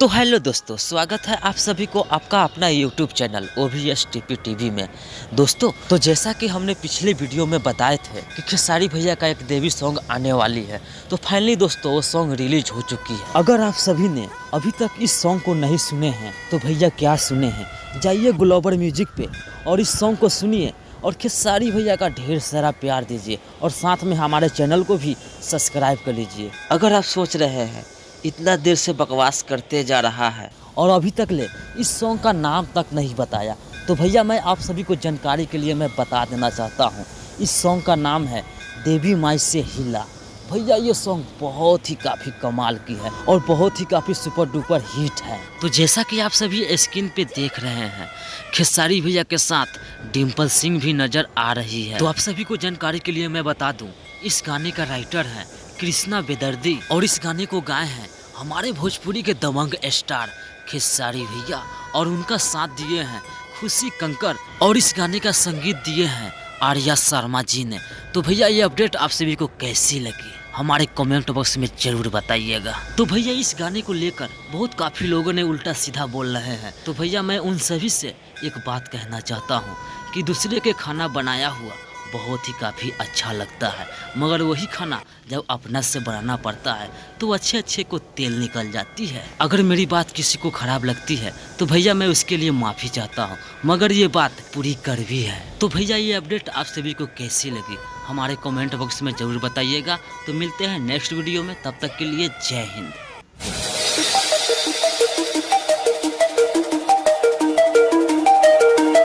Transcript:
तो हेलो दोस्तों, स्वागत है आप सभी को आपका अपना YouTube channel OVS TP TV में। दोस्तों, तो जैसा कि हमने पिछले वीडियो में बताए थे कि खेसारी भैया का एक देवी सॉन्ग आने वाली है, तो फाइनली दोस्तों वो सॉन्ग रिलीज हो चुकी है। अगर आप सभी ने अभी तक इस सॉन्ग को नहीं सुने हैं तो भैया क्या सुने हैं, जाइए ग्लोबल म्यूजिक पे और इस सॉन्ग को सुनिए और खेसारी भैया का ढेर सारा प्यार दीजिए और साथ में हमारे चैनल को भी सब्सक्राइब कर लीजिए। अगर आप सोच रहे हैं इतना देर से बकवास करते जा रहा है और अभी तक ले इस सॉन्ग का नाम तक नहीं बताया, तो भैया मैं आप सभी को जानकारी के लिए मैं बता देना चाहता हूँ। इस सॉन्ग का नाम है देवी माई से हिला। भैया ये सॉन्ग बहुत ही काफ़ी कमाल की है और बहुत ही काफ़ी सुपर डुपर हिट है। तो जैसा कि आप सभी स्क्रीन पे देख रहे हैं, खेसारी भैया के साथ डिम्पल सिंह भी नज़र आ रही है। तो आप सभी को जानकारी के लिए मैं बता दूं, इस गाने का राइटर है कृष्णा बेदर्दी और इस गाने को गाए हैं हमारे भोजपुरी के दबंग स्टार खेसारी भैया और उनका साथ दिए हैं खुशी कंकर और इस गाने का संगीत दिए हैं आर्या शर्मा जी ने। तो भैया ये अपडेट आप सभी को कैसी लगी हमारे कमेंट बॉक्स में जरूर बताइएगा। तो भैया इस गाने को लेकर बहुत काफ़ी लोगों ने उल्टा सीधा बोल रहे हैं, तो भैया मैं उन सभी से एक बात कहना चाहता हूँ कि दूसरे के खाना बनाया हुआ बहुत ही काफ़ी अच्छा लगता है, मगर वही खाना जब अपना से बनाना पड़ता है तो अच्छे अच्छे को तेल निकल जाती है। अगर मेरी बात किसी को ख़राब लगती है तो भैया मैं उसके लिए माफ़ी चाहता हूँ, मगर ये बात पूरी कड़वी है। तो भैया ये अपडेट आप सभी को कैसी लगी हमारे कमेंट बॉक्स में ज़रूर बताइएगा। तो मिलते हैं नेक्स्ट वीडियो में, तब तक के लिए जय हिंद।